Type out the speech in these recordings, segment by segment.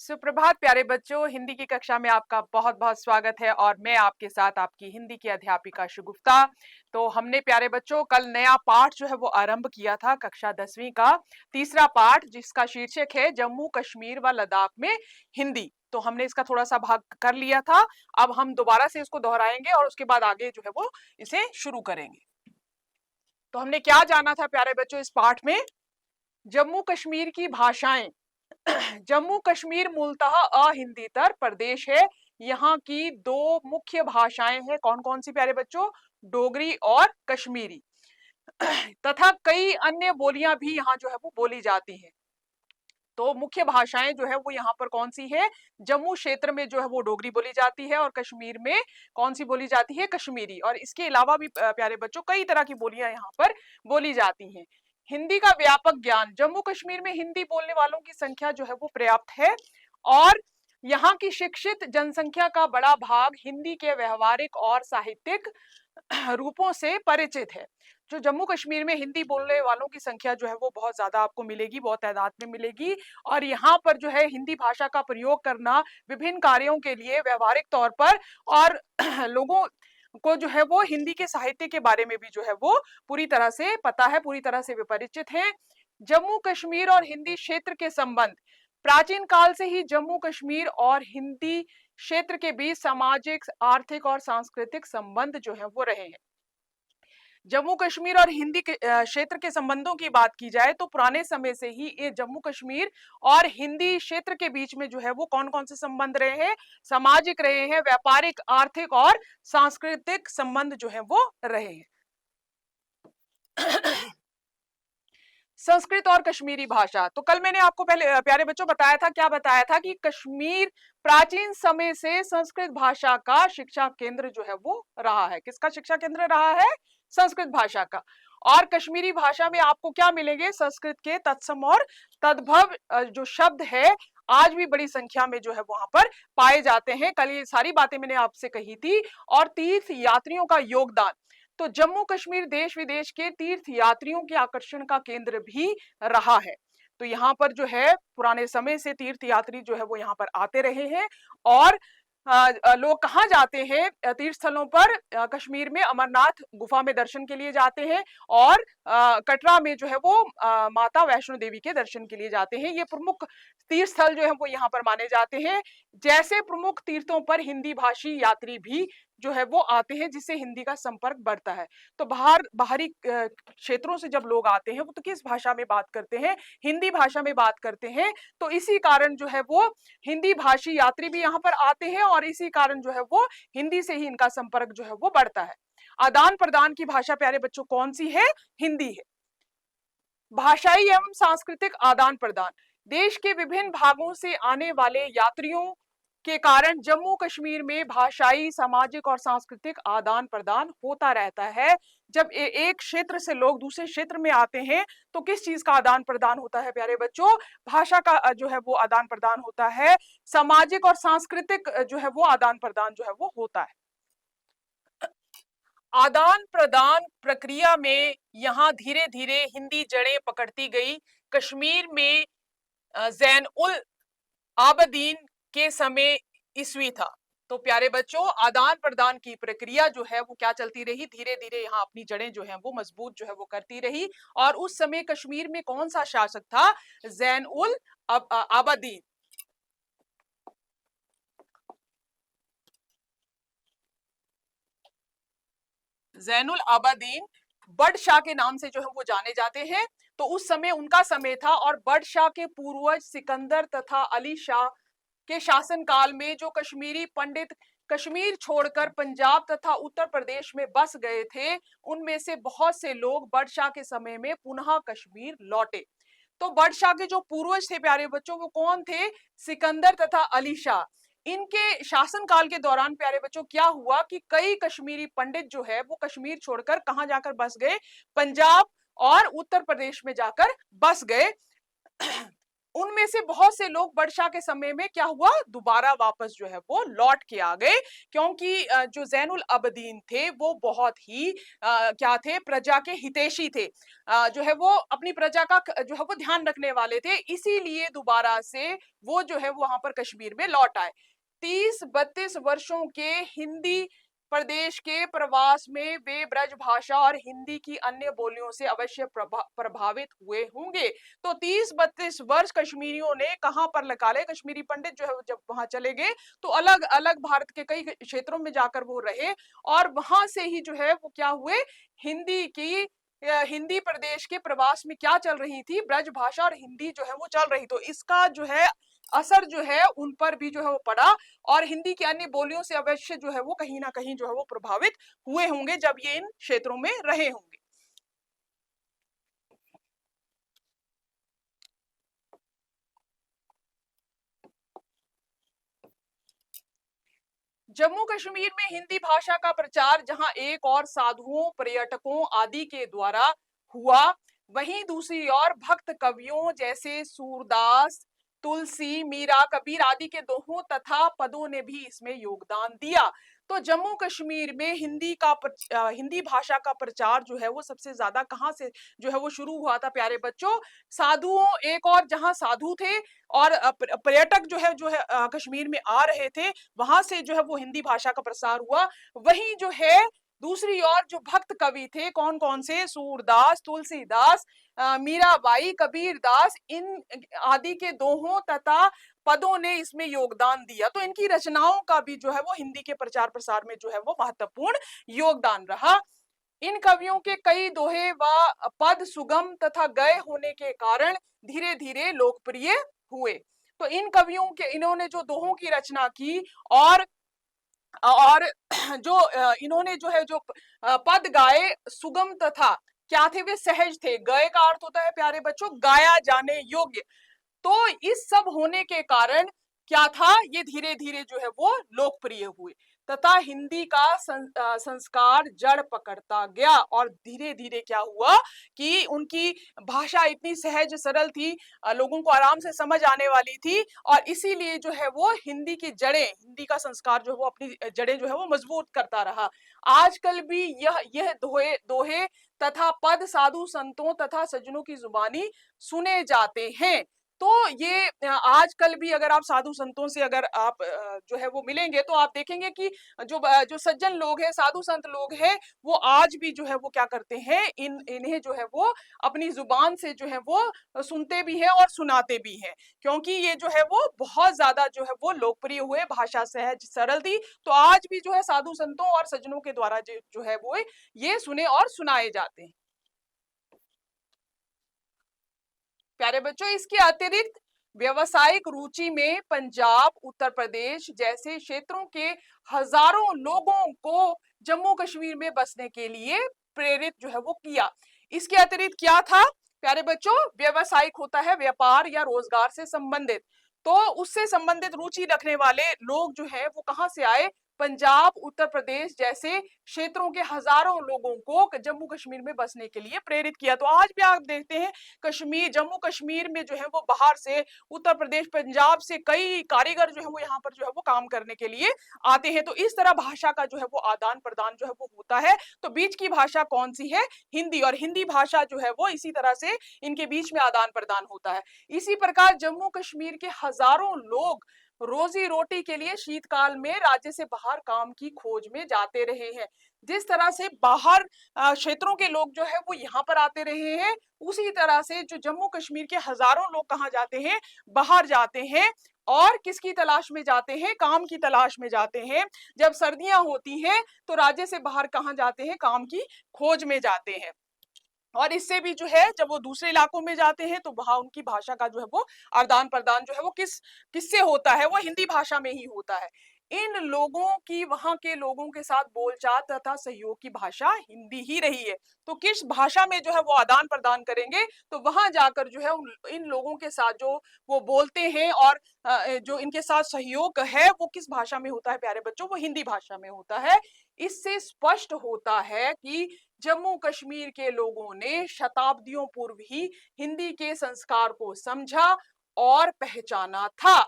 सुप्रभात प्यारे बच्चों, हिंदी की कक्षा में आपका बहुत बहुत स्वागत है और मैं आपके साथ आपकी हिंदी की अध्यापिका शुगुफ्ता। तो हमने प्यारे बच्चों कल नया पाठ जो है वो आरंभ किया था, कक्षा 10वीं का तीसरा पाठ, जिसका शीर्षक है जम्मू कश्मीर व लद्दाख में हिंदी। तो हमने इसका थोड़ा सा भाग कर लिया था। अब हम दोबारा से इसको दोहराएंगे और उसके बाद आगे जो है वो इसे शुरू करेंगे। तो हमने क्या जाना था प्यारे बच्चों इस पाठ में? जम्मू कश्मीर की भाषाएं। जम्मू कश्मीर मूलतः अहिंदीतर प्रदेश है। यहाँ की दो मुख्य भाषाएं हैं। कौन कौन सी प्यारे बच्चों? डोगरी और कश्मीरी। तथा कई अन्य बोलियां भी यहाँ जो है वो बोली जाती हैं। तो मुख्य भाषाएं जो है वो यहाँ पर कौन सी है? जम्मू क्षेत्र में जो है वो डोगरी बोली जाती है और कश्मीर में कौन सी बोली जाती है? कश्मीरी। और इसके अलावा भी प्यारे बच्चों कई तरह की बोलियां यहाँ पर बोली जाती हैं। हिंदी का व्यापक ज्ञान। जम्मू कश्मीर में हिंदी बोलने वालों की संख्या जो है वो पर्याप्त है और यहाँ की शिक्षित जनसंख्या का बड़ा भाग हिंदी के व्यवहारिक और साहित्यिक रूपों से परिचित है। जो जम्मू कश्मीर में हिंदी बोलने वालों की संख्या जो है वो बहुत ज्यादा आपको मिलेगी, बहुत तादाद में मिलेगी। और यहाँ पर जो है हिंदी भाषा का प्रयोग करना विभिन्न कार्यों के लिए व्यवहारिक तौर पर, और लोगों को जो है वो हिंदी के साहित्य के बारे में भी जो है वो पूरी तरह से पता है, पूरी तरह से वे परिचित हैं। जम्मू कश्मीर और हिंदी क्षेत्र के संबंध। प्राचीन काल से ही जम्मू कश्मीर और हिंदी क्षेत्र के बीच सामाजिक, आर्थिक और सांस्कृतिक संबंध जो है वो रहे हैं। जम्मू कश्मीर और हिंदी क्षेत्र के संबंधों की बात की जाए तो पुराने समय से ही ये जम्मू कश्मीर और हिंदी क्षेत्र के बीच में जो है वो कौन कौन से संबंध रहे हैं? सामाजिक रहे हैं, व्यापारिक, आर्थिक और सांस्कृतिक संबंध जो है वो रहे हैं। संस्कृत और कश्मीरी भाषा। तो कल मैंने आपको पहले प्यारे बच्चों बताया था, क्या बताया था कि कश्मीर प्राचीन समय से संस्कृत भाषा का शिक्षा केंद्र जो है वो रहा है। किसका शिक्षा केंद्र रहा है? संस्कृत भाषा का। और कश्मीरी भाषा में आपको क्या मिलेंगे? संस्कृत के तत्सम और तद्भव जो शब्द है आज भी बड़ी संख्या में जो है वहां पर पाए जाते हैं। कल ये सारी बातें मैंने आपसे कही थी। और तीर्थ यात्रियों का योगदान। तो जम्मू कश्मीर देश विदेश के तीर्थ यात्रियों के आकर्षण का केंद्र भी रहा है। तो यहाँ पर जो है पुराने समय से तीर्थ यात्री जो है वो यहाँ पर आते रहे हैं। और लोग कहाँ जाते हैं तीर्थ स्थलों पर? कश्मीर में अमरनाथ गुफा में दर्शन के लिए जाते हैं और कटरा में जो है वो माता वैष्णो देवी के दर्शन के लिए जाते हैं। ये प्रमुख तीर्थ स्थल जो है वो यहाँ पर माने जाते हैं। जैसे प्रमुख तीर्थों पर हिंदी भाषी यात्री भी जो है वो आते हैं, जिससे हिंदी का संपर्क बढ़ता है। तो बाहरी क्षेत्रों से जब लोग आते हैं वो तो किस भाषा में बात करते हैं? हिंदी भाषा में बात करते हैं। तो इसी कारण जो है वो हिंदी भाषी यात्री भी यहाँ पर आते हैं और इसी कारण जो है वो हिंदी से ही इनका संपर्क जो है वो बढ़ता है। आदान प्रदान की भाषा प्यारे बच्चों कौन सी है? हिंदी है। भाषाई एवं सांस्कृतिक आदान प्रदान। देश के विभिन्न भागों से आने वाले यात्रियों के कारण जम्मू कश्मीर में भाषाई, सामाजिक और सांस्कृतिक आदान प्रदान होता रहता है। जब एक क्षेत्र से लोग दूसरे क्षेत्र में आते हैं तो किस चीज का आदान प्रदान होता है प्यारे बच्चों? भाषा का जो है वो आदान प्रदान होता है। सामाजिक और सांस्कृतिक जो है वो आदान प्रदान जो है वो होता है। आदान प्रदान प्रक्रिया में यहाँ धीरे धीरे हिंदी जड़ें पकड़ती गई। कश्मीर में जैन उल आबदीन के समय ईस्वी था। तो प्यारे बच्चों आदान प्रदान की प्रक्रिया जो है वो क्या चलती रही? धीरे धीरे यहाँ अपनी जड़ें जो है वो मजबूत जो है वो करती रही। और उस समय कश्मीर में कौन सा शासक था? जैन उल आबदीन। जैनुल आबादीन बडशाह के नाम से जो है वो जाने जाते हैं। तो उस समय उनका समय था और बडशाह के पूर्वज सिकंदर तथा अली शाह के शासनकाल में जो कश्मीरी पंडित कश्मीर छोड़कर पंजाब तथा उत्तर प्रदेश में बस गए थे, उनमें से बहुत से लोग बडशाह के समय में पुनः कश्मीर लौटे। तो बडशाह के जो पूर्वज थे प्यारे बच्चों वो कौन थे? सिकंदर तथा अली शाह। इनके शासनकाल के दौरान प्यारे बच्चों क्या हुआ कि कई कश्मीरी पंडित जो है वो कश्मीर छोड़कर कहां जाकर बस गए? पंजाब और उत्तर प्रदेश में जाकर बस गए। उनमें से बहुत से लोग वर्षा के समय में क्या हुआ, दोबारा वापस जो है वो लौट के आ गए, क्योंकि जो ज़ैनुल अबदीन थे वो बहुत ही क्या थे, प्रजा के हितैषी थे, जो है वो अपनी प्रजा का जो है वो ध्यान रखने वाले थे, इसीलिए दोबारा से वो जो है वो वहां पर कश्मीर में लौट आए। 30-32 वर्षों के हिंदी प्रदेश के प्रवास में वे ब्रज भाषा और हिंदी की अन्य बोलियों से अवश्य प्रभावित हुए होंगे। तो 30-32 वर्ष कश्मीरियों ने कहां पर निकाले, कश्मीरी पंडित जो है जब वहां चले गए तो अलग अलग भारत के कई क्षेत्रों में जाकर वो रहे, और वहां से ही जो है वो क्या हुए, हिंदी की हिंदी प्रदेश के प्रवास में क्या चल रही थी, ब्रज भाषा और हिंदी जो है वो चल रही, तो इसका जो है असर जो है उन पर भी जो है वो पड़ा, और हिंदी की अन्य बोलियों से अवश्य जो है वो कहीं ना कहीं जो है वो प्रभावित हुए होंगे जब ये इन क्षेत्रों में रहे होंगे। जम्मू कश्मीर में हिंदी भाषा का प्रचार जहां एक और साधुओं, पर्यटकों आदि के द्वारा हुआ, वहीं दूसरी ओर भक्त कवियों जैसे सूरदास, तुलसी, मीरा, कबीर आदि के दोहों तथा पदों ने भी इसमें योगदान दिया। तो जम्मू कश्मीर में हिंदी भाषा का प्रचार जो है वो सबसे ज्यादा कहाँ से जो है वो शुरू हुआ था प्यारे बच्चों, साधुओं, एक और जहां साधु थे और पर्यटक जो है कश्मीर में आ रहे थे, वहां से जो है वो हिंदी भाषा का प्रसार हुआ। वहीं जो है दूसरी ओर जो भक्त कवि थे, कौन कौन से, सूरदास, तुलसीदास, मीराबाई, कबीर दास, इन आदि के दोहों तथा पदों ने इसमें योगदान दिया। तो इनकी रचनाओं का भी जो है वो हिंदी के प्रचार प्रसार में जो है वो महत्वपूर्ण योगदान रहा। इन कवियों के कई दोहे व पद सुगम तथा गए होने के कारण धीरे धीरे लोकप्रिय हुए। तो इन कवियों के, इन्होंने जो दोहों की रचना की और जो इन्होंने जो है जो पद गाए, सुगम तथा क्या थे, वे सहज थे। गए का अर्थ होता है प्यारे बच्चों गाया जाने योग्य। तो इस सब होने के कारण क्या था, ये धीरे धीरे जो है वो लोकप्रिय हुए तथा हिंदी का संस्कार जड़ पकड़ता गया, और धीरे धीरे क्या हुआ कि उनकी भाषा इतनी सहज सरल थी, लोगों को आराम से समझ आने वाली थी, और इसीलिए जो है वो हिंदी की जड़ें, हिंदी का संस्कार जो है वो अपनी जड़ें जो है वो मजबूत करता रहा। आजकल भी यह दोहे दोहे तथा पद साधु संतों तथा सज्जनों की जुबानी सुने जाते हैं। तो ये आजकल भी अगर आप साधु संतों से अगर आप जो है वो मिलेंगे, तो आप देखेंगे कि जो सज्जन लोग हैं, साधु संत लोग हैं, वो आज भी जो है वो क्या करते हैं, इन्हें जो है वो अपनी जुबान से जो है वो सुनते भी हैं और सुनाते भी हैं, क्योंकि ये जो है वो बहुत ज्यादा जो है वो लोकप्रिय हुए, भाषा सहज सरल थी। तो आज भी जो है साधु संतों और सज्जनों के द्वारा जो है वो ये सुने और सुनाए जाते हैं। प्यारे बच्चों, इसके अतिरिक्त व्यवसायिक रुचि में पंजाब, उत्तर प्रदेश जैसे क्षेत्रों के हजारों लोगों को जम्मू कश्मीर में बसने के लिए प्रेरित जो है वो किया। इसके अतिरिक्त क्या था प्यारे बच्चों, व्यवसायिक होता है व्यापार या रोजगार से संबंधित, तो उससे संबंधित रुचि रखने वाले लोग जो है वो कहां से आए, पंजाब, उत्तर प्रदेश जैसे क्षेत्रों के हजारों लोगों को जम्मू कश्मीर में बसने के लिए प्रेरित किया। तो आज भी आप देखते हैं कश्मीर, जम्मू कश्मीर में जो है वो बाहर से, उत्तर प्रदेश, पंजाब से कई कारीगर जो है वो यहाँ पर जो है वो काम करने के लिए आते हैं। तो इस तरह भाषा का जो है वो आदान प्रदान जो है वो होता है। तो बीच की भाषा कौन सी है, हिंदी, और हिंदी भाषा जो है वो इसी तरह से इनके बीच में आदान प्रदान होता है। इसी प्रकार जम्मू कश्मीर के हजारों लोग रोजी रोटी के लिए शीतकाल में राज्य से बाहर काम की खोज में जाते रहे हैं। जिस तरह से बाहर क्षेत्रों के लोग जो है वो यहाँ पर आते रहे हैं, उसी तरह से जो जम्मू कश्मीर के हजारों लोग कहाँ जाते हैं, बाहर जाते हैं, और किसकी तलाश में जाते हैं, काम की तलाश में जाते हैं। जब सर्दियां होती हैं तो राज्य से बाहर कहाँ जाते हैं, काम की खोज में जाते हैं। और इससे भी जो है जब वो दूसरे इलाकों में जाते हैं तो वहां उनकी भाषा का जो है वो आदान प्रदान जो है वो किससे होता है, वो हिंदी भाषा में ही होता है। इन लोगों की, वहां के लोगों के साथ बोलचाल तथा सहयोग की भाषा हिंदी ही रही है। तो किस भाषा में जो है वो आदान प्रदान करेंगे, तो वहां जाकर जो है इन लोगों के साथ जो वो बोलते हैं और जो इनके साथ सहयोग है वो किस भाषा में होता है प्यारे बच्चों, वो हिंदी भाषा में होता है। इससे स्पष्ट होता है कि जम्मू कश्मीर के लोगों ने शताब्दियों पूर्व ही हिंदी के संस्कार को समझा और पहचाना था।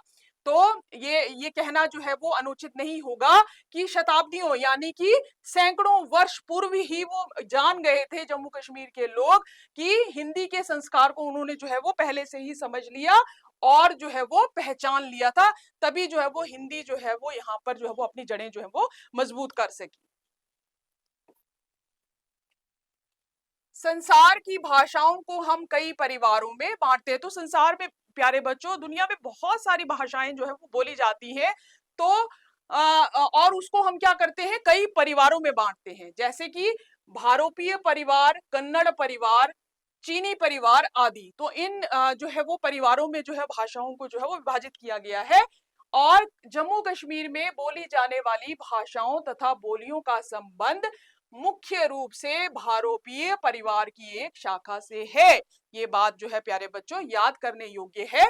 तो ये कहना जो है वो अनुचित नहीं होगा कि शताब्दियों यानी कि सैकड़ों वर्ष पूर्व ही वो जान गए थे जम्मू कश्मीर के लोग कि हिंदी के संस्कार को उन्होंने जो है वो पहले से ही समझ लिया और जो है वो पहचान लिया था। तभी जो है वो हिंदी जो है वो यहाँ पर जो है वो अपनी जड़ें जो है वो मजबूत कर सकी। संसार की भाषाओं को हम कई परिवारों में बांटते हैं। तो संसार में प्यारे बच्चों दुनिया में बहुत सारी भाषाएं जो है वो बोली जाती हैं। तो और उसको हम क्या करते हैं, कई परिवारों में बांटते हैं, जैसे कि भारोपीय परिवार, कन्नड़ परिवार, चीनी परिवार आदि। तो इन जो है वो परिवारों में जो है भाषाओं को जो है वो विभाजित किया गया है। और जम्मू कश्मीर में बोली जाने वाली भाषाओं तथा बोलियों का संबंध मुख्य रूप से भारोपीय परिवार की एक शाखा से है। ये बात जो है प्यारे बच्चों याद करने योग्य है।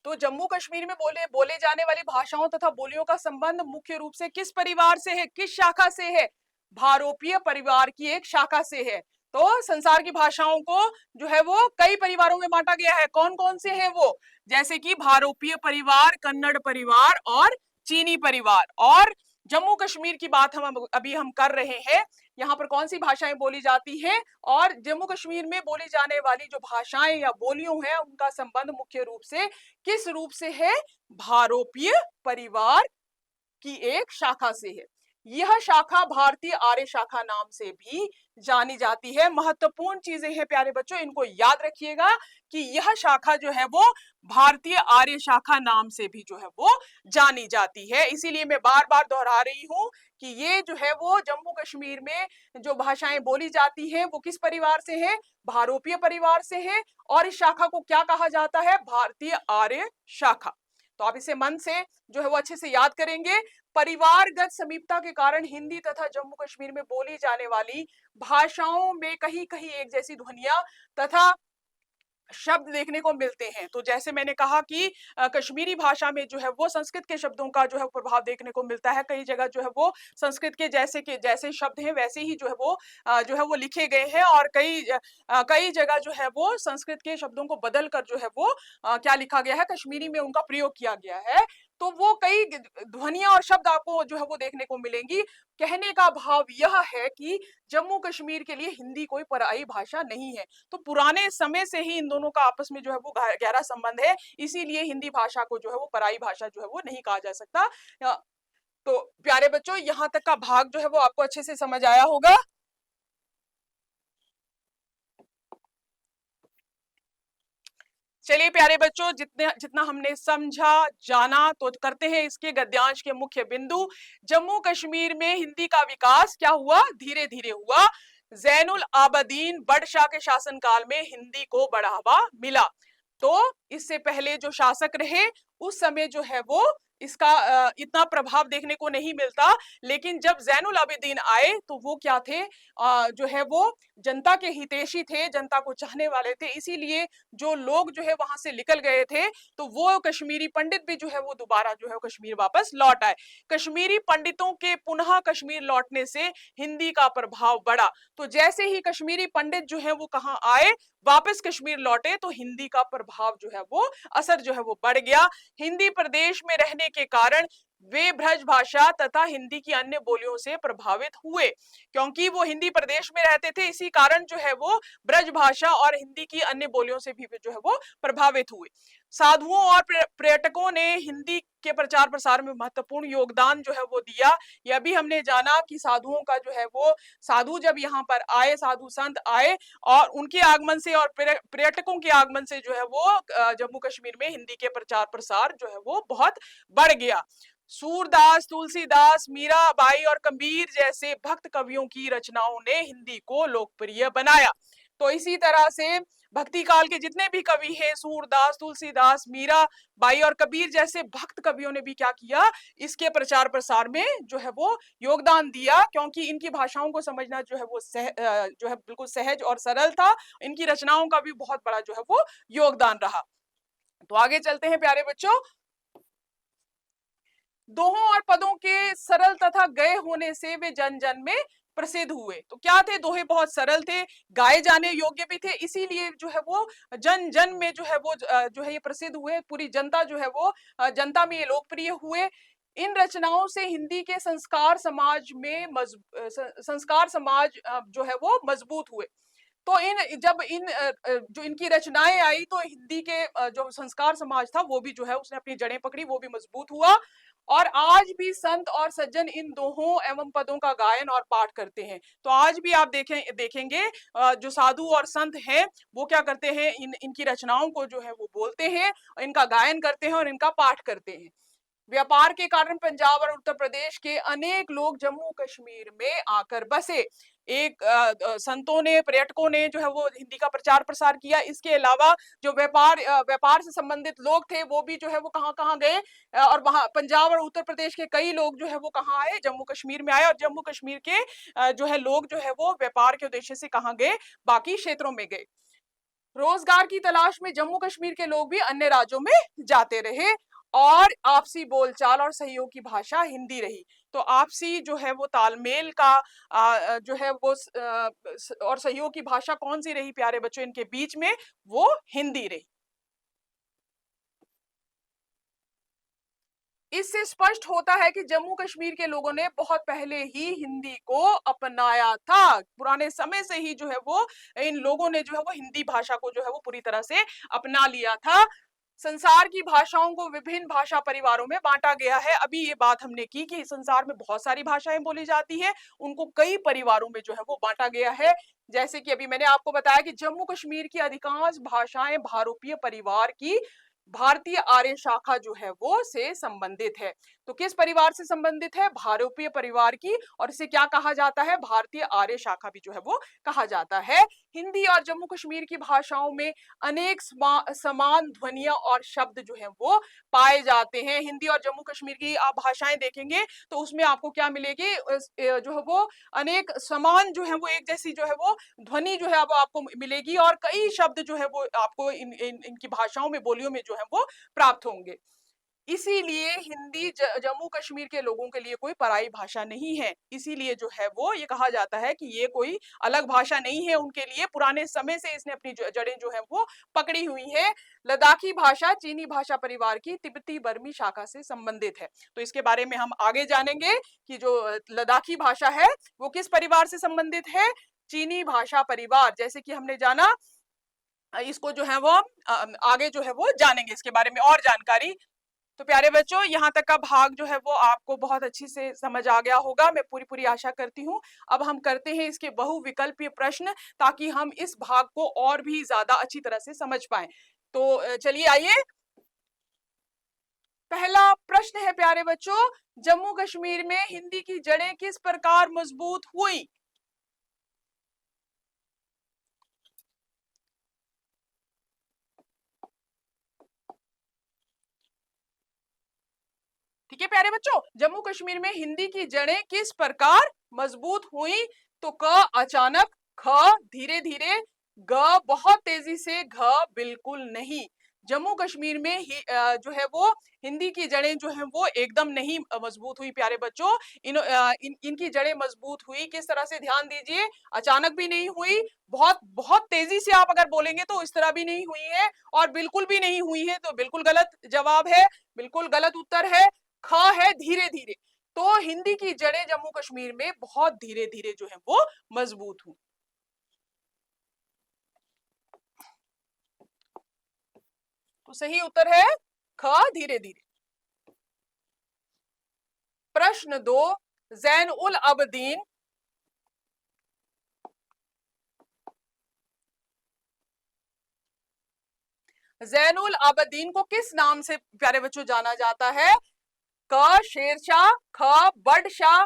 तो जम्मू कश्मीर में बोले जाने वाली भाषाओं तथा बोलियों का संबंध मुख्य रूप से किस परिवार से है, किस शाखा से है? भारोपीय परिवार की एक शाखा से है। तो संसार की भाषाओं को जो है वो कई परिवारों में बांटा गया है। कौन कौन से हैं वो? जैसे कि भारोपीय परिवार, कन्नड़ परिवार और चीनी परिवार। और जम्मू कश्मीर की बात हम अभी कर रहे हैं, यहाँ पर कौन सी भाषाएं बोली जाती हैं और जम्मू कश्मीर में बोली जाने वाली जो भाषाएं या बोलियों हैं उनका संबंध मुख्य रूप से किस रूप से है? भारोपीय परिवार की एक शाखा से है। यह शाखा भारतीय आर्य शाखा नाम से भी जानी जाती है। महत्वपूर्ण चीजें हैं प्यारे बच्चों, इनको याद रखिएगा कि यह शाखा जो है वो भारतीय आर्य शाखा नाम से भी जो है वो जानी जाती है। इसीलिए मैं बार बार दोहरा रही हूं कि ये जो है वो जम्मू कश्मीर में जो भाषाएं बोली जाती हैं वो किस परिवार से है? भारोपीय परिवार से है। और इस शाखा को क्या कहा जाता है? भारतीय आर्य शाखा। तो आप इसे मन से जो है वो अच्छे से याद करेंगे। परिवारगत समीपता के कारण हिंदी तथा जम्मू कश्मीर में बोली जाने वाली भाषाओं में कहीं कहीं एक जैसी ध्वनियां तथा शब्द देखने को मिलते हैं। तो जैसे मैंने कहा कि कश्मीरी भाषा में जो है वो संस्कृत के शब्दों का जो है प्रभाव देखने को मिलता है। कई जगह जो है वो संस्कृत के जैसे शब्द हैं वैसे ही जो है वो लिखे गए हैं। और कई जगह जो है वो संस्कृत के शब्दों को बदल कर जो है वो क्या लिखा गया है, कश्मीरी में उनका प्रयोग किया गया है। तो वो कई ध्वनियां और शब्द आपको जो है वो देखने को मिलेंगी। कहने का भाव यह है कि जम्मू कश्मीर के लिए हिंदी कोई पराई भाषा नहीं है। तो पुराने समय से ही इन दोनों का आपस में जो है वो गहरा संबंध है। इसीलिए हिंदी भाषा को जो है वो पराई भाषा जो है वो नहीं कहा जा सकता। तो प्यारे बच्चों यहाँ तक का भाग जो है वो आपको अच्छे से समझ आया होगा। चलिए प्यारे बच्चों, जितना हमने समझा जाना तो करते हैं इसके गद्यांश के मुख्य बिंदु। जम्मू कश्मीर में हिंदी का विकास क्या हुआ? धीरे धीरे हुआ। जैनुल आबदीन बडशाह के शासनकाल में हिंदी को बढ़ावा मिला। तो इससे पहले जो शासक रहे उस समय जो है वो इसका इतना प्रभाव देखने को नहीं मिलता। लेकिन जब जैनुल आबिदीन आए तो वो क्या थे, जो है वो जनता के हितैषी थे, जनता को चाहने वाले थे। इसीलिए जो लोग जो है वहां से निकल गए थे तो वो कश्मीरी पंडित भी जो है वो दोबारा जो है कश्मीर वापस लौट आए। कश्मीरी पंडितों के पुनः कश्मीर लौटने से हिंदी का प्रभाव बढ़ा। तो जैसे ही कश्मीरी पंडित जो है वो कहाँ आए, वापस कश्मीर लौटे, तो हिंदी का प्रभाव जो है वो असर जो है वो बढ़ गया। हिंदी प्रदेश में रहने के कारण वे ब्रज भाषा तथा हिंदी की अन्य बोलियों से प्रभावित हुए। क्योंकि वो हिंदी प्रदेश में रहते थे, इसी कारण जो है वो ब्रज भाषा और हिंदी की अन्य बोलियों से भी जो है वो प्रभावित हुए। साधुओं और पर्यटकों ने हिंदी के प्रचार प्रसार में महत्वपूर्ण योगदान जो है वो दिया। यह भी हमने जाना कि साधुओं का जो है वो, साधु जब यहाँ पर आए, साधु संत आए और उनके आगमन से और पर्यटकों के आगमन से जो है वो जम्मू कश्मीर में हिंदी के प्रचार प्रसार जो है वो बहुत बढ़ गया। सूरदास, तुलसीदास, मीराबाई और कबीर जैसे भक्त कवियों की रचनाओं ने हिंदी को लोकप्रिय बनाया। तो इसी तरह से भक्ति काल के जितने भी कवि हैं, सूरदास, तुलसीदास, मीराबाई और कबीर जैसे भक्त कवियों ने भी क्या किया, इसके प्रचार प्रसार में जो है वो योगदान दिया। क्योंकि इनकी भाषाओं को समझना जो है वो जो है बिल्कुल सहज और सरल था। इनकी रचनाओं का भी बहुत बड़ा जो है वो योगदान रहा। तो आगे चलते हैं प्यारे बच्चों। दोहों और पदों के सरल तथा गए होने से वे जन जन में प्रसिद्ध हुए। तो क्या थे? दोहे बहुत सरल थे, गाए जाने योग्य भी थे, इसीलिए जो है वो जन जन में जो है वो जो है ये प्रसिद्ध हुए। पूरी जनता जो है वो जनता में ये लोकप्रिय हुए। इन रचनाओं से हिंदी के संस्कार समाज में संस्कार समाज जो है वो मजबूत हुए। तो इन जब इन जो इनकी रचनाएं आई तो हिंदी के जो संस्कार समाज था वो भी जो है उसने अपनी जड़ें पकड़ी, वो भी मजबूत हुआ। और आज भी संत और सज्जन इन दोहों एवं पदों का गायन और पाठ करते हैं। तो आज भी आप देखेंगे जो साधु और संत हैं वो क्या करते हैं, इनकी रचनाओं को जो है वो बोलते हैं, इनका गायन करते हैं और इनका पाठ करते हैं। व्यापार के कारण पंजाब और उत्तर प्रदेश के अनेक लोग जम्मू कश्मीर में आकर बसे। एक संतों ने, पर्यटकों ने जो है वो हिंदी का प्रचार प्रसार किया। इसके अलावा जो व्यापार से संबंधित लोग थे वो भी जो है वो कहाँ कहाँ गए, और वहां पंजाब और उत्तर प्रदेश के कई लोग जो है वो कहाँ आए, जम्मू कश्मीर में आए। और जम्मू कश्मीर के जो है लोग जो है वो व्यापार के उद्देश्य से कहाँ गए, बाकी क्षेत्रों में गए। रोजगार की तलाश में जम्मू कश्मीर के लोग भी अन्य राज्यों में जाते रहे। और आपसी बोलचाल और सहयोग की भाषा हिंदी रही। तो आपसी जो है वो तालमेल का जो है वो और सहयोग की भाषा कौन सी रही प्यारे बच्चों इनके बीच में, वो हिंदी रही। इससे स्पष्ट होता है कि जम्मू कश्मीर के लोगों ने बहुत पहले ही हिंदी को अपनाया था। पुराने समय से ही जो है वो इन लोगों ने जो है वो हिंदी भाषा को जो है वो पूरी तरह से अपना लिया था। संसार की भाषाओं को विभिन्न भाषा परिवारों में बांटा गया है। अभी ये बात हमने की कि संसार में बहुत सारी भाषाएं बोली जाती है, उनको कई परिवारों में जो है वो बांटा गया है। जैसे कि अभी मैंने आपको बताया कि जम्मू कश्मीर की अधिकांश भाषाएं भारोपीय परिवार की भारतीय आर्य शाखा जो है वो से संबंधित है। तो किस परिवार से संबंधित है? भारोपीय परिवार की। और इसे क्या कहा जाता है? भारतीय आर्य शाखा भी जो है वो कहा जाता है। हिंदी और जम्मू कश्मीर की भाषाओं में अनेक समान ध्वनियां और शब्द जो है वो पाए जाते हैं। हिंदी और जम्मू कश्मीर की आप भाषाएं देखेंगे तो उसमें आपको क्या मिलेगी, जो है वो अनेक समान जो है वो एक जैसी जो है वो ध्वनि जो है वो आपको मिलेगी, और कई शब्द जो है वो आपको इनकी भाषाओं में, बोलियों में जो है वो प्राप्त होंगे। इसीलिए हिंदी जम्मू कश्मीर के लोगों के लिए कोई पराई भाषा नहीं है। इसीलिए जो है वो ये कहा जाता है कि ये कोई अलग भाषा नहीं है उनके लिए, पुराने समय से इसने अपनी जड़ें जो है वो पकड़ी हुई है। लद्दाखी भाषा चीनी भाषा परिवार की तिब्बती बर्मी शाखा से संबंधित है। तो इसके बारे में हम आगे जानेंगे कि जो लद्दाखी भाषा है वो किस परिवार से संबंधित है? चीनी भाषा परिवार। जैसे कि हमने जाना, इसको जो है वो आगे जो है वो जानेंगे इसके बारे में और जानकारी। तो प्यारे बच्चों, यहाँ तक का भाग जो है वो आपको बहुत अच्छी से समझ आ गया होगा, मैं पूरी पूरी आशा करती हूँ। अब हम करते हैं इसके बहुविकल्पीय प्रश्न, ताकि हम इस भाग को और भी ज्यादा अच्छी तरह से समझ पाए। तो चलिए आइए, पहला प्रश्न है प्यारे बच्चों, जम्मू कश्मीर में हिंदी की जड़ें किस प्रकार मजबूत हुई? ठीक है प्यारे बच्चों, जम्मू कश्मीर में हिंदी की जड़ें किस प्रकार मजबूत हुई? तो क अचानक, ख धीरे धीरे, ग बहुत तेजी से, घ बिल्कुल नहीं। जम्मू कश्मीर में जो है वो हिंदी की जड़ें जो है वो एकदम नहीं मजबूत हुई प्यारे बच्चों। इनकी जड़ें मजबूत हुई किस तरह से, ध्यान दीजिए। अचानक भी नहीं हुई, बहुत बहुत तेजी से आप अगर बोलेंगे तो इस तरह भी नहीं हुई है, और बिल्कुल भी नहीं हुई है तो बिल्कुल गलत जवाब है, बिल्कुल गलत उत्तर है। ख है धीरे धीरे। तो हिंदी की जड़ें जम्मू कश्मीर में बहुत धीरे धीरे जो है वो मजबूत हुई। तो सही उत्तर है ख धीरे धीरे। प्रश्न दो, जैन उल अबदीन जैनुल आबदीन को किस नाम से प्यारे बच्चों जाना जाता है? क शेरशाह, ख बडशाह,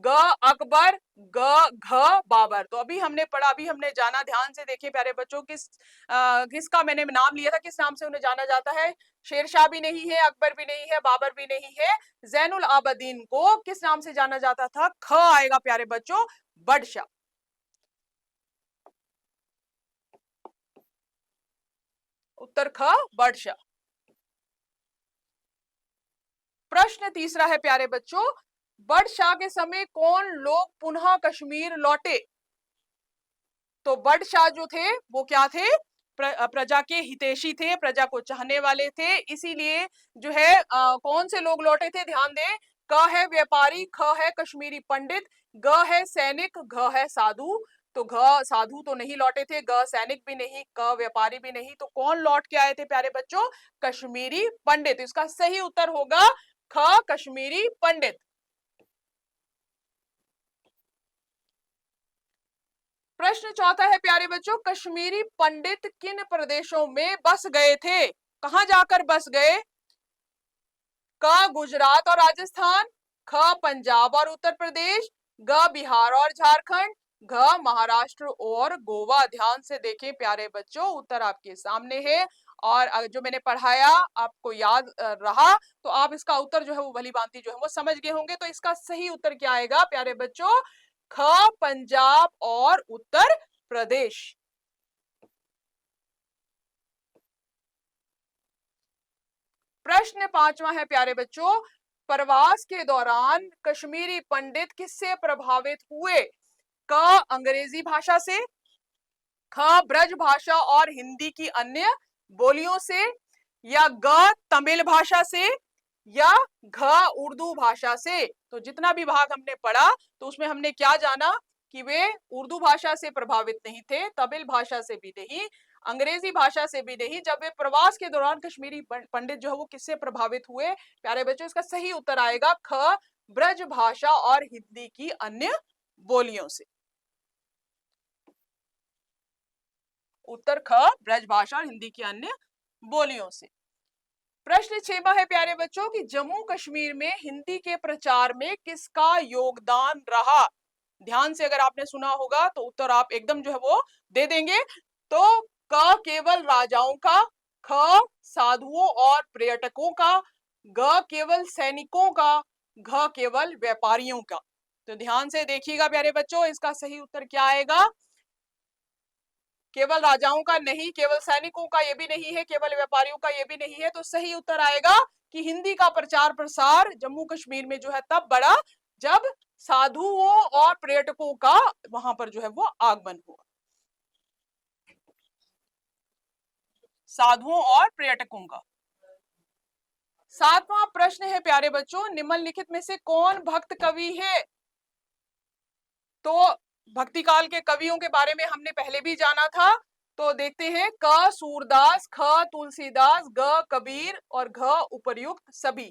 ग अकबर, ग घ बाबर। तो अभी हमने पढ़ा, अभी हमने जाना, ध्यान से देखिए प्यारे बच्चों, किसका मैंने नाम लिया था, किस नाम से उन्हें जाना जाता है? शेरशाह भी नहीं है, अकबर भी नहीं है, बाबर भी नहीं है। जैनुल आबदीन को किस नाम से जाना जाता था? ख आएगा प्यारे बच्चों, बडशाह। उत्तर ख बडशाह। प्रश्न तीसरा है प्यारे बच्चों, बर्ड शाह के समय कौन लोग पुनः कश्मीर लौटे? तो बर्ड शाह जो थे वो क्या थे? प्रजा के हितैषी थे, प्रजा को चाहने वाले थे, इसीलिए जो है कौन से लोग लौटे थे? ध्यान दें, क है व्यापारी, ख है कश्मीरी पंडित, ग है सैनिक, घ है साधु। तो घ साधु तो नहीं लौटे थे, ग सैनिक भी नहीं, क व्यापारी भी नहीं, तो कौन लौट के आए थे प्यारे बच्चों? कश्मीरी पंडित। इसका सही उत्तर होगा ख, कश्मीरी पंडित। प्रश्न चौथा है प्यारे बच्चों, कश्मीरी पंडित किन प्रदेशों में बस गए थे? कहां जाकर बस गए? क गुजरात और राजस्थान, ख पंजाब और उत्तर प्रदेश, ग बिहार और झारखंड, घ महाराष्ट्र और गोवा। ध्यान से देखें प्यारे बच्चों, उत्तर आपके सामने है और जो मैंने पढ़ाया आपको याद रहा तो आप इसका उत्तर जो है वो भली भांति जो है वो समझ गए होंगे। तो इसका सही उत्तर क्या आएगा प्यारे बच्चों? ख पंजाब और उत्तर प्रदेश। प्रश्न पांचवा है प्यारे बच्चों, प्रवास के दौरान कश्मीरी पंडित किससे प्रभावित हुए? क अंग्रेजी भाषा से, ख ब्रज भाषा और हिंदी की अन्य बोलियों से, या ग तमिल भाषा से, या घ उर्दू भाषा से। तो जितना भी भाग हमने पढ़ा तो उसमें हमने क्या जाना कि वे उर्दू भाषा से प्रभावित नहीं थे, तमिल भाषा से भी नहीं, अंग्रेजी भाषा से भी नहीं। जब वे प्रवास के दौरान कश्मीरी पंडित जो है वो किससे प्रभावित हुए प्यारे बच्चों? इसका सही उत्तर आएगा ख ब्रज भाषा और हिंदी की अन्य बोलियों से। उत्तर ख ब्रज भाषा और हिंदी की अन्य बोलियों से। प्रश्न 6वां है प्यारे बच्चों कि जम्मू कश्मीर में हिंदी के प्रचार में किसका योगदान रहा? ध्यान से अगर आपने सुना होगा तो उत्तर आप एकदम जो है वो दे देंगे। तो क केवल राजाओं का, ख साधुओं और पर्यटकों का, ग केवल सैनिकों का, घ केवल व्यापारियों का। तो ध्यान से देखिएगा प्यारे बच्चों, इसका सही उत्तर क्या आएगा? केवल राजाओं का नहीं, केवल सैनिकों का ये भी नहीं है, केवल व्यापारियों का ये भी नहीं है। तो सही उत्तर आएगा कि हिंदी का प्रचार प्रसार जम्मू कश्मीर में जो है तब बढ़ा जब साधुओं और पर्यटकों का वहां पर जो है वो आगमन हुआ। साधुओं और पर्यटकों का। 7वां प्रश्न है प्यारे बच्चों, निम्नलिखित में से कौन भक्त कवि है? तो भक्ति काल के कवियों के बारे में हमने पहले भी जाना था। तो देखते हैं, क सूरदास, ख तुलसीदास, ग कबीर और घ उपर्युक्त सभी।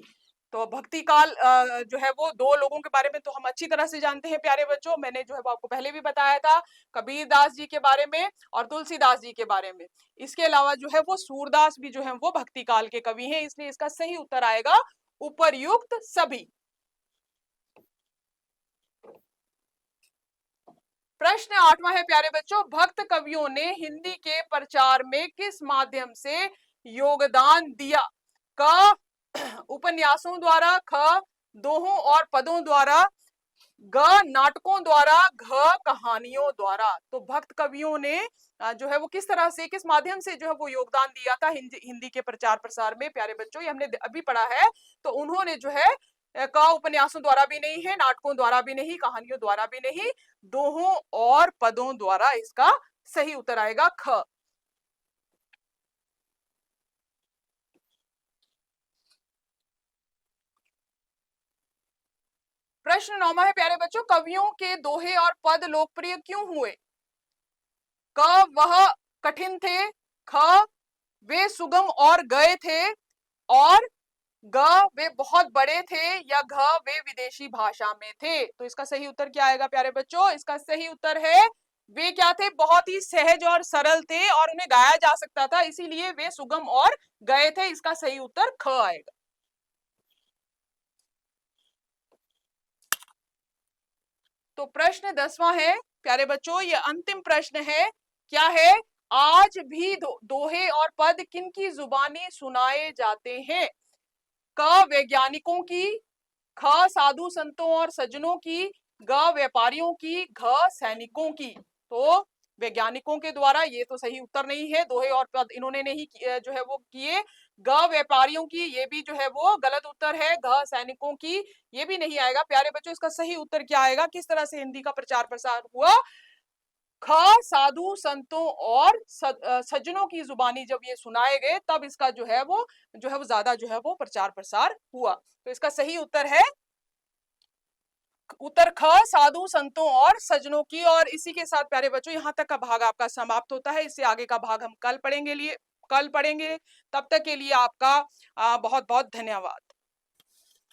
तो भक्ति काल जो है वो दो लोगों के बारे में तो हम अच्छी तरह से जानते हैं प्यारे बच्चों, मैंने जो है वो आपको पहले भी बताया था, कबीर दास जी के बारे में और तुलसीदास जी के बारे में। इसके अलावा जो है वो सूरदास भी जो है वो भक्ति काल के कवि हैं, इसलिए इसका सही उत्तर आएगा उपर्युक्त सभी। प्रश्न 8वां है प्यारे बच्चों, भक्त कवियों ने हिंदी के प्रचार में किस माध्यम से योगदान दिया? क उपन्यासों द्वारा, ख दोहों और पदों द्वारा, ग नाटकों द्वारा, घ कहानियों द्वारा। तो भक्त कवियों ने जो है वो किस तरह से, किस माध्यम से जो है वो योगदान दिया था हिंदी के प्रचार प्रसार में प्यारे बच्चों? ये हमने अभी पढ़ा है। तो उन्होंने जो है क उपन्यासों द्वारा भी नहीं है, नाटकों द्वारा भी नहीं, कहानियों द्वारा भी नहीं, दोहों और पदों द्वारा। इसका सही उत्तर आएगा ख। प्रश्न 9वां है प्यारे बच्चों, कवियों के दोहे और पद लोकप्रिय क्यों हुए? क वह कठिन थे, ख वे सुगम और गए थे, और ग वे बहुत बड़े थे, या घ वे विदेशी भाषा में थे। तो इसका सही उत्तर क्या आएगा प्यारे बच्चों? इसका सही उत्तर है वे क्या थे? बहुत ही सहज और सरल थे और उन्हें गाया जा सकता था, इसीलिए वे सुगम और गए थे। इसका सही उत्तर ख आएगा। तो प्रश्न 10वां है प्यारे बच्चों, ये अंतिम प्रश्न है। क्या है? आज भी दोहे और पद किनकी जुबानी सुनाए जाते हैं? क वैज्ञानिकों की, ख साधु संतों और सज्जनों की, ग व्यापारियों की, घ सैनिकों की। तो वैज्ञानिकों के द्वारा, ये तो सही उत्तर नहीं है। दोहे और पद इन्होंने नहीं जो है वो किए। ग व्यापारियों की, ये भी जो है वो गलत उत्तर है। घ सैनिकों की, ये भी नहीं आएगा। प्यारे बच्चों, इसका सही उत्तर क्या आएगा? किस तरह से हिंदी का प्रचार प्रसार हुआ? ख साधु संतों और सज्जनों की जुबानी जब ये सुनाए गए, तब इसका जो है वो ज्यादा जो है वो प्रचार प्रसार हुआ। तो इसका सही उत्तर है उत्तर ख साधु संतों और सज्जनों की। और इसी के साथ प्यारे बच्चों, यहाँ तक का भाग आपका समाप्त होता है। इससे आगे का भाग हम कल पढ़ेंगे। तब तक के लिए आपका बहुत बहुत धन्यवाद।